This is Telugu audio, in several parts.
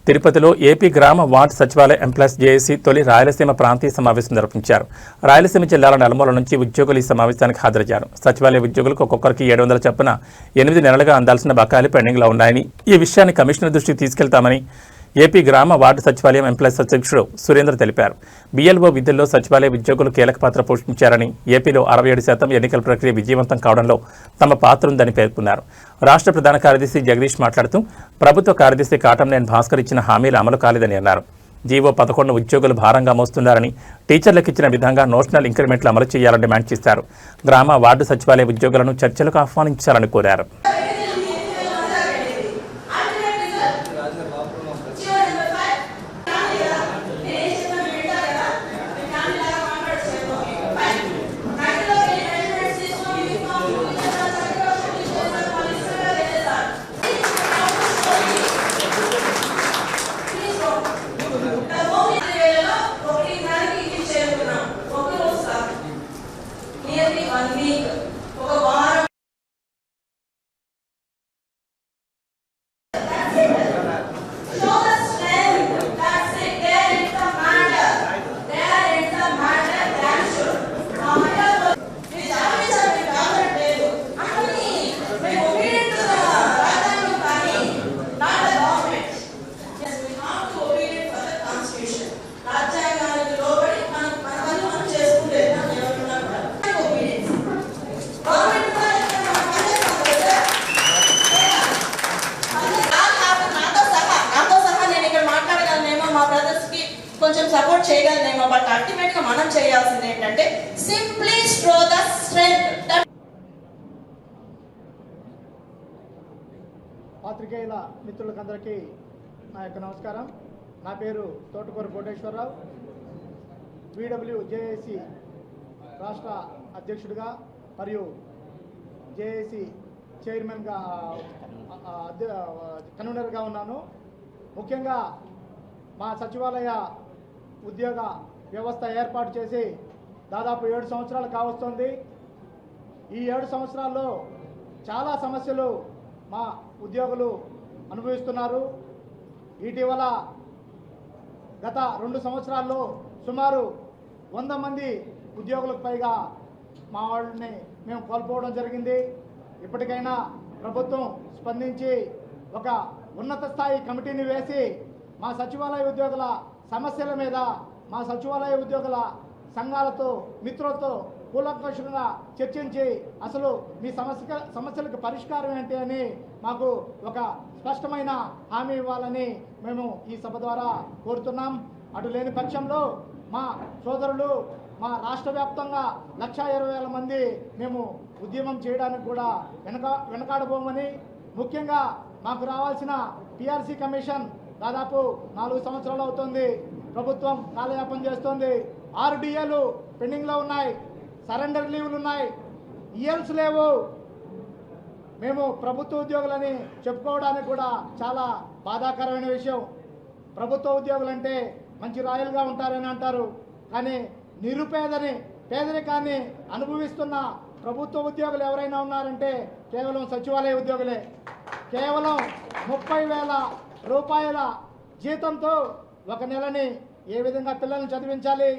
తిరుపతిలో ఏపీ గ్రామ వార్డు సచివాలయ ఎంప్లాయీస్ జేఏసీ తొలి రాయలసీమ ప్రాంతీయ సమావేశం నిర్వహించారు. రాయలసీమ జిల్లాల నలుమూల నుంచి ఉద్యోగులు ఈ సమావేశానికి హాజరయ్యారు. సచివాలయ ఉద్యోగులకు ఒక్కొక్కరికి 700 చొప్పున 8 నెలలుగా అందాల్సిన బకాయిలు పెండింగ్లో ఉన్నాయని, ఈ విషయాన్ని కమిషనర్ దృష్టికి తీసుకెళ్తామని ఏపీ గ్రామ వార్డు సచివాలయం ఎంప్లాయీస్ అధ్యక్షుడు సురేంద్ర తెలిపారు. బీఎల్ఓ విధుల్లో సచివాలయ ఉద్యోగులు కీలక పాత్ర పోషించారని, ఏపీలో 67% ఎన్నికల ప్రక్రియ విజయవంతం కావడంలో తమ పాత్ర ఉందని పేర్కొన్నారు. రాష్ట్ర ప్రధాన కార్యదర్శి జగదీష్ మాట్లాడుతూ ప్రభుత్వ కార్యదర్శి కాటంనేని భాస్కర్ ఇచ్చిన హామీలు అమలు కాలేదని అన్నారు. జీవో 11 ఉద్యోగులు భారంగా మోస్తున్నారని, టీచర్లకు ఇచ్చిన విధంగా నోషనల్ ఇంక్రిమెంట్లు అమలు చేయాలని డిమాండ్ చేశారు. గ్రామ వార్డు సచివాలయ ఉద్యోగులను చర్చలకు ఆహ్వానించాలని కోరారు. కొంచెం సపోర్ట్ చేయగలనేమో, బట్ అల్టిమేట్ గా మనం చేయాల్సింది ఏంటంటే సింప్లీ షో ద స్ట్రెంగ్త్. పాత్రికేయుల మిత్రులకందరికీ నా యొక్క నమస్కారం. నా పేరు తోటకూర కోటేశ్వరరావు, VWJAC రాష్ట్ర అధ్యక్షుడిగా మరియు జేఏసీ చైర్మన్గా కన్వీనర్గా ఉన్నాను. ముఖ్యంగా మా సచివాలయ ఉద్యోగ వ్యవస్థ ఏర్పాటు చేసి దాదాపు 7 సంవత్సరాలు కావస్తుంది. ఈ 7 సంవత్సరాల్లో చాలా సమస్యలు మా ఉద్యోగులు అనుభవిస్తున్నారు. ఇటీవల గత 2 సంవత్సరాల్లో సుమారు 100 మంది ఉద్యోగులకు పైగా మా వాళ్ళని మేము కోల్పోవడం జరిగింది. ఇప్పటికైనా ప్రభుత్వం స్పందించి ఒక ఉన్నత స్థాయి కమిటీని వేసి మా సచివాలయ ఉద్యోగుల సమస్యల మీద, మా సచివాలయ ఉద్యోగుల సంఘాలతో మిత్రులతో కూలంకషంగా చర్చించి అసలు మీ సమస్యలకు పరిష్కారం ఏంటి అని మాకు ఒక స్పష్టమైన హామీ ఇవ్వాలని మేము ఈ సభ ద్వారా కోరుతున్నాం. అటు లేని పక్షంలో మా సోదరులు మా రాష్ట్ర వ్యాప్తంగా 1,20,000 మంది మేము ఉద్యమం చేయడానికి కూడా వెనకాడబోమని, ముఖ్యంగా మాకు రావాల్సిన PRC కమిషన్ దాదాపు 4 సంవత్సరాలు అవుతుంది. ప్రభుత్వం కాలయాపన చేస్తోంది. 6 DAలు పెండింగ్లో ఉన్నాయి, సరెండర్ లీవ్లు ఉన్నాయి, ELs లేవు. మేము ప్రభుత్వ ఉద్యోగులని చెప్పుకోవడానికి కూడా చాలా బాధాకరమైన విషయం. ప్రభుత్వ ఉద్యోగులంటే మంచి రాయల్గా ఉంటారని అంటారు, కానీ పేదరికాన్ని అనుభవిస్తున్న ప్రభుత్వ ఉద్యోగులు ఎవరైనా ఉన్నారంటే కేవలం సచివాలయ ఉద్యోగులే. కేవలం 30,000 రూపాయల జీతంతో ఒక నెలని ఏ విధంగా పిల్లల్ని చదివించాలి,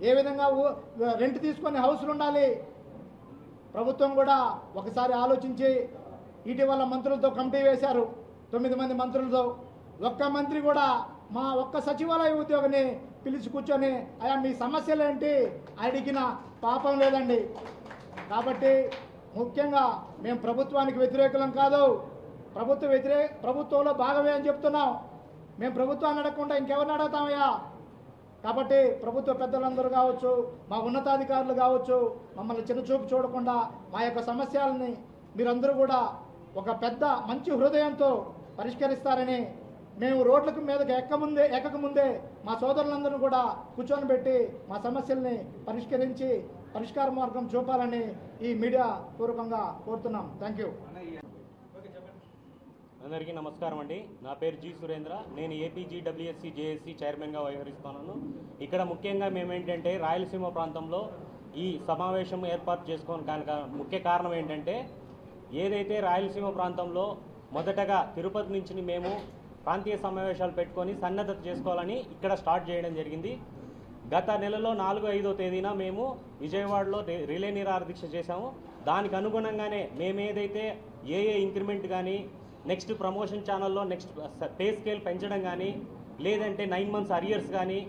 ఏ విధంగా రెంట్ తీసుకొని హౌస్లు ఉండాలి. ప్రభుత్వం కూడా ఒకసారి ఆలోచించి ఇటీవల మంత్రులతో కమిటీ వేశారు, 9 మంది మంత్రులతో. ఒక్క మంత్రి కూడా మా ఒక్క సచివాలయ ఉద్యోగిని పిలిచి కూర్చొని అయ్యా మీ సమస్యలు ఏంటి అడిగిన పాపం లేదండి. కాబట్టి ముఖ్యంగా మేము ప్రభుత్వానికి వ్యతిరేకులం కాదు, ప్రభుత్వంలో భాగమే అని చెప్తున్నాం. మేము ప్రభుత్వాన్ని అడగకుండా ఇంకెవరిని అడుగుతామయ్యా. కాబట్టి ప్రభుత్వ పెద్దలందరూ కావచ్చు, మా ఉన్నతాధికారులు కావచ్చు, మమ్మల్ని చిన్నచూపు చూడకుండా మా యొక్క సమస్యలని మీరందరూ కూడా ఒక పెద్ద మంచి హృదయంతో పరిష్కరిస్తారని, మేము రోడ్లకు మీదకి ఎక్కకముందే మా సోదరులందరూ కూడా కూర్చొని పెట్టి మా సమస్యల్ని పరిష్కరించి పరిష్కార మార్గం చూపాలని ఈ మీడియా పూర్వకంగా కోరుతున్నాం. Thank you. అందరికీ నమస్కారం అండి. నా పేరు జి సురేంద్ర. నేను APGWSC JAC చైర్మన్గా వ్యవహరిస్తున్నాను. ఇక్కడ ముఖ్యంగా మేమేంటంటే రాయలసీమ ప్రాంతంలో ఈ సమావేశం ఏర్పాటు చేసుకోవడానికి కనుక ముఖ్య కారణం ఏంటంటే, ఏదైతే రాయలసీమ ప్రాంతంలో మొదటగా తిరుపతి నుంచి మేము ప్రాంతీయ సమావేశాలు పెట్టుకొని సన్నద్ధత చేసుకోవాలని ఇక్కడ స్టార్ట్ చేయడం జరిగింది. గత నెలలో 4-5వ తేదీన మేము విజయవాడలో రిలే నిరాహార దీక్ష చేశాము. దానికి అనుగుణంగానే మేము ఏదైతే ఏ ఇంక్రిమెంట్ కానీ, నెక్స్ట్ ప్రమోషన్ ఛానల్లో నెక్స్ట్ పే స్కేల్ పెంచడం కానీ, లేదంటే 9 months అరియర్స్ కానీ,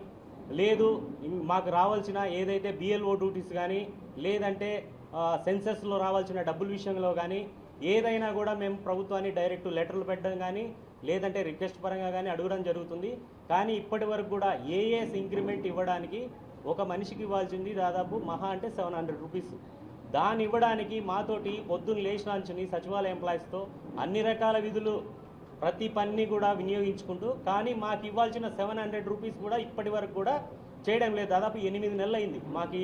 లేదు మాకు రావాల్సిన ఏదైతే బిఎల్ఓ డ్యూటీస్ కానీ, లేదంటే సెన్సెస్లో రావాల్సిన డబ్బుల విషయంలో కానీ ఏదైనా కూడా మేము ప్రభుత్వాన్ని డైరెక్ట్ లెటర్లు పెట్టడం కానీ, లేదంటే రిక్వెస్ట్ పరంగా కానీ అడగడం జరుగుతుంది. కానీ ఇప్పటి వరకు కూడా ఏఎస్ ఇంక్రిమెంట్ ఇవ్వడానికి ఒక మనిషికి ఇవ్వాల్సింది దాదాపు మహా అంటే 700 రూపీస్. దాన్ని ఇవ్వడానికి మాతోటి పొద్దున్న లేచినాల్సింది సచివాలయ ఎంప్లాయీస్తో అన్ని రకాల విధులు ప్రతి పని కూడా వినియోగించుకుంటూ, కానీ మాకు ఇవ్వాల్సిన 700 రూపీస్ కూడా ఇప్పటి వరకు కూడా చేయడం లేదు. దాదాపు 8 నెలలు అయింది మాకు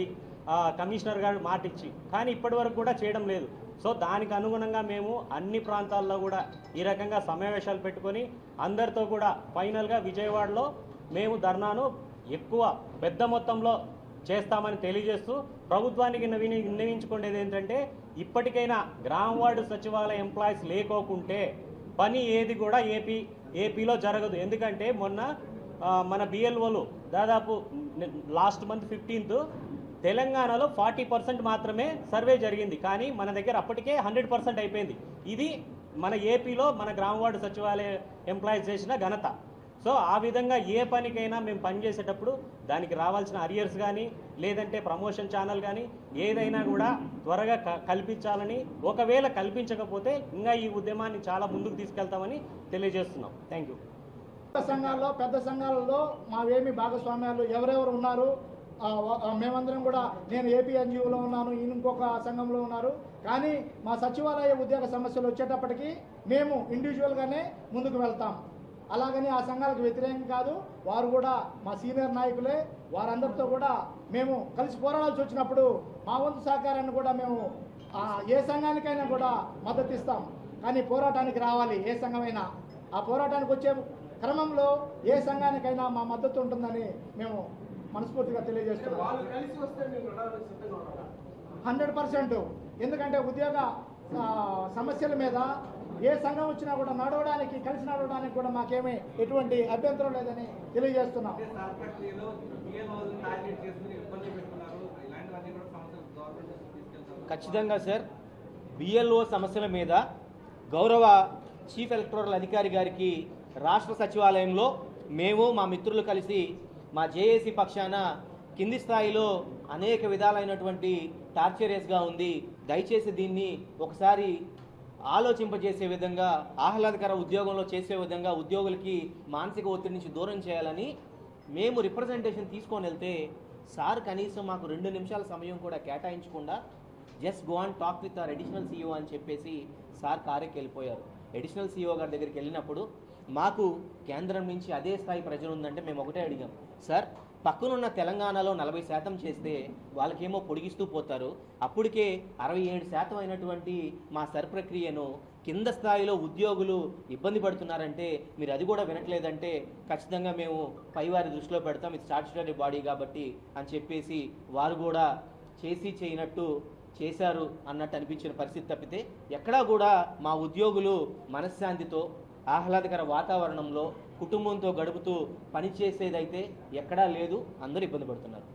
కమిషనర్ గారు మాట ఇచ్చి, కానీ ఇప్పటి వరకు కూడా చేయడం లేదు. సో దానికి అనుగుణంగా మేము అన్ని ప్రాంతాల్లో కూడా ఈ రకంగా సమావేశాలు పెట్టుకొని అందరితో కూడా ఫైనల్గా విజయవాడలో మేము ధర్నాను ఎక్కువ పెద్ద మొత్తంలో చేస్తామని తెలియజేస్తూ ప్రభుత్వానికి విన్నవించుకునేది ఏంటంటే, ఇప్పటికైనా గ్రామ వార్డు సచివాలయ ఎంప్లాయీస్ లేకోకుంటే పని ఏది కూడా ఏపీలో జరగదు. ఎందుకంటే మొన్న మన బిఎల్ఓలు దాదాపు లాస్ట్ మంత్ 15th తెలంగాణలో 40% మాత్రమే సర్వే జరిగింది, కానీ మన దగ్గర అప్పటికే 100% అయిపోయింది. ఇది మన ఏపీలో మన గ్రామ వార్డు సచివాలయ ఎంప్లాయీస్ చేసిన ఘనత. సో ఆ విధంగా ఏ పనికైనా మేము పనిచేసేటప్పుడు దానికి రావాల్సిన అరియర్స్ కానీ, లేదంటే ప్రమోషన్ ఛానల్ కానీ ఏదైనా కూడా త్వరగా కల్పించాలని, ఒకవేళ కల్పించకపోతే ఇంకా ఈ ఉద్యమాన్ని చాలా ముందుకు తీసుకెళ్తామని తెలియజేస్తున్నాం. Thank you. పెద్ద సంఘాలలో మావేమి భాగస్వామ్యాలు ఎవరెవరు ఉన్నారు, మేమందరం కూడా, నేను ఏపీ ఎన్జిఓలో ఉన్నాను, ఇంకొక సంఘంలో ఉన్నారు. కానీ మా సచివాలయ ఉద్యోగ సమస్యలు వచ్చేటప్పటికి మేము ఇండివిజువల్గానే ముందుకు వెళ్తాం. అలాగని ఆ సంఘాలకు వ్యతిరేకం కాదు, వారు కూడా మా సీనియర్ నాయకులే. వారందరితో కూడా మేము కలిసి పోరాడాల్సి వచ్చినప్పుడు మా వంతు సహకారాన్ని కూడా మేము ఏ సంఘానికైనా కూడా మద్దతు ఇస్తాం. కానీ పోరాటానికి రావాలి ఏ సంఘమైనా. ఆ పోరాటానికి వచ్చే క్రమంలో ఏ సంఘానికైనా మా మద్దతు ఉంటుందని మేము మనస్ఫూర్తిగా తెలియజేస్తున్నాం. 100%. ఎందుకంటే ఉద్యోగ సమస్యల మీద ఏ సంఘం వచ్చినా కూడా కలిసి నడవడానికి కూడా మాకేమీ ఎటువంటి అభ్యంతరం లేదని తెలియజేస్తున్నాం. ఖచ్చితంగా సార్, బిఎల్ఓ సమస్యల మీద గౌరవ చీఫ్ ఎలక్టోరల్ అధికారి గారికి రాష్ట్ర సచివాలయంలో మేము మా మిత్రులు కలిసి మా జేఏసీ పక్షాన కింది స్థాయిలో అనేక విధాలైనటువంటి టార్చరియస్గా ఉంది, దయచేసి దీన్ని ఒకసారి ఆలోచింపజేసే విధంగా, ఆహ్లాదకర ఉద్యోగంలో చేసే విధంగా ఉద్యోగులకి మానసిక ఒత్తిడి నుంచి దూరం చేయాలని మేము రిప్రజెంటేషన్ తీసుకొని వెళ్తే సార్ కనీసం మాకు 2 నిమిషాల సమయం కూడా కేటాయించకుండా just go and talk with our additional CEO అని చెప్పేసి సార్ కారెక్కి వెళ్ళిపోయారు. అడిషనల్ సీఈఓ గారి దగ్గరికి వెళ్ళినప్పుడు మాకు కేంద్రం నుంచి అదే స్థాయి ప్రెజర్ ఉందంటే మేము ఒకటే అడిగాం, సార్ పక్కనున్న తెలంగాణలో 40% చేస్తే వాళ్ళకేమో పొడిగిస్తూ పోతారు, అప్పటికే 67% అయినటువంటి మా సర్ ప్రక్రియను కింద స్థాయిలో ఉద్యోగులు ఇబ్బంది పడుతున్నారంటే మీరు అది కూడా వినట్లేదంటే ఖచ్చితంగా మేము పైవారి దృష్టిలో పెడతాం, ఇది స్టాట్యుటరీ బాడీ కాబట్టి అని చెప్పేసి వారు కూడా చేయనట్టు చేశారు అన్నట్టు అనిపించిన పరిస్థితి తప్పితే ఎక్కడా కూడా మా ఉద్యోగులు మనశ్శాంతితో ఆహ్లాదకర వాతావరణంలో కుటుంబంతో గడుపుతూ పనిచేసేదైతే ఎక్కడా లేదు. అందరూ ఇబ్బంది పడుతున్నారు.